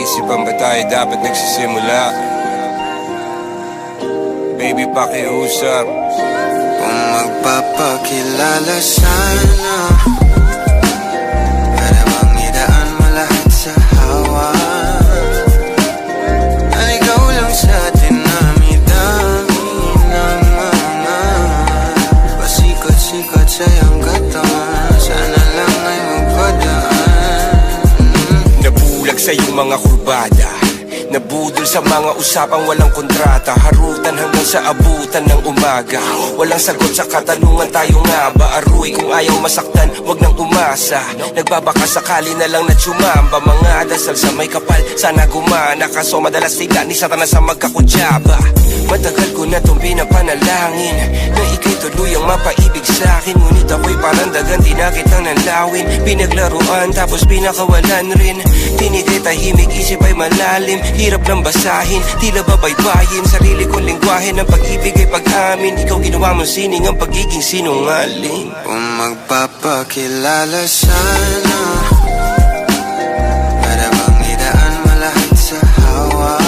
Pinag-iisipan ba tayo dapat nagsisimula? Baby, pakiusap. Kung magpapakilala sana, para bang idaan mo lahat sa hawa. Naligaw lang sa dinami-dami ng mga pasikot-sikot sa iyong katawan. Sana lang ay magpadaan. Nabulag sa iyong mga kurbada, nabudol sa mga usapang walang kontrata. Harutan hanggang sa abutan ng umaga. Walang sagot sa katanungan, tayo nga ba aruy? Kung ayaw masaktan, wag nang umasa. Nagbabaka sakali na lang na tsumamba. Mga dasal sa may kapal, sana gumana. Kaso madalas tigla ni Satanas sa magkakudyaba. Matagal ko na itong pinapanalangin na ika'y tuluyang mapaibig sa'kin. Ngunit ako'y parang dagan, di na kitang nanlawin. Pinaglaruan tapos pinakawalan rin. Tinigay tahimik, isip ay malalim. Hirap ng basahin, tila babaybayin. Sarili kong lingwahe ng pag-ibig ay pag-amin. Ikaw ginawa mo sining ang pagiging sinungaling. Kung magpapakilala sana, para bang idaan mo lahat sa hawa.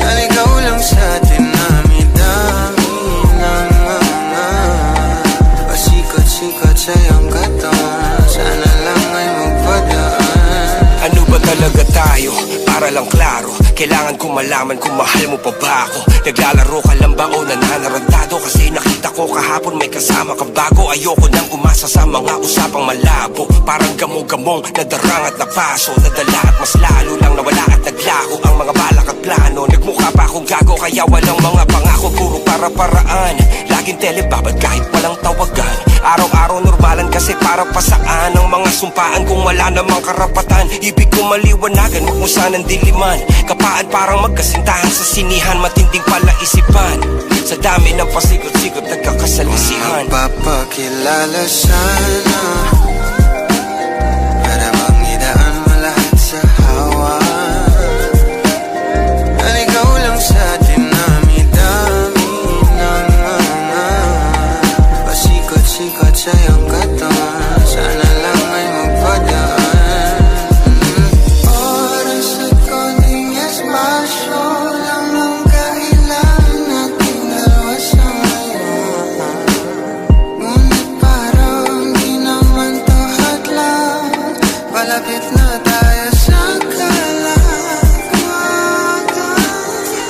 Naligaw lang sa dinami-dami ng mga pasikot-sikot sa iyong katawan. Sana lang ay magpadaan. Ano ba talaga tayo? Para lang klaro, kailangan ko malaman kung mahal mo pa ba ako. Naglalaro ka lang ba o nananarantado? Kasi nakita ko kahapon may kasama ka bago. Ayoko nang umasa sa mga usapang malabo. Parang gamo-gamong nadarang at napaso. Nadala at mas lalo lang nawala at naglaho ang mga balak at plano. Nagmukha pa akong gago kaya walang mga pangako. Puro para-paraan, laging telebabad kahit walang tawagan. Araw-araw normalan kasi para pa saan ang mga sumpaan kung wala namang karapatan. Ibig ko maliwanagan, huwag mo sanang diliman. Kapaan parang magkasintahan sa sinihan. Matinding palaisipan, sa dami ng pasikot-sikot nagkakasalisihan. Magpapakilala sana, para bang idaan mo lahat sa hawa. Naligaw lang sa dinami-dami ng mga pasikot-sikot sa iyong katawan. Sana lang ay magpadaan. Oras at konting espasyo lang ang kailangan nating dalawa sa ngayon. Ngunit parang di naman to hadlang. Palapit na tayo sa kalawakan.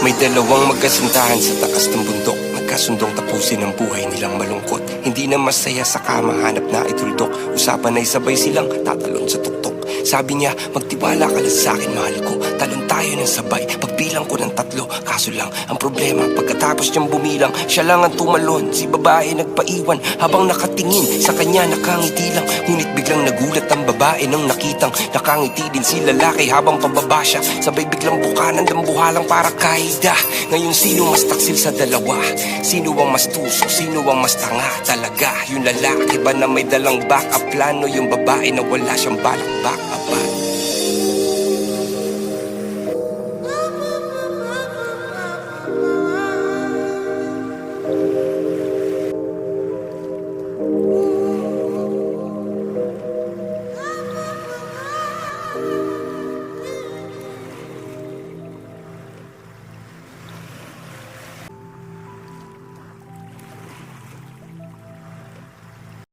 May dalawang magkasintahan sa taas ng bundok. Nagkasundong tapusin ang buhay nilang malungkot. Hindi na masaya sa kama, hanap na ituldok. Usapan ay sabay silang tatalon sa tuktok. Sabi niya, magtiwala ka lang sa akin, mahal ko. Talon tayo ng sabay, pagbilang ko ng 3. Kaso lang, ang problema, pagkatapos niyang bumilang, siya lang ang tumalon. Si babae nagpaiwan, habang nakatingin sa kanya nakangiti lang. Ngunit biglang nagulat ang babae nang nakitang nakangiti din si lalaki habang pababa siya. Sabay biglang bukanan ng buhalang para kaida. Ngayon sino mas taksil sa dalawa? Sino ang mas tuso? Sino ang mas tanga talaga? Yung lalaki ba na may dalang backup plano? Yung babae na wala siyang balak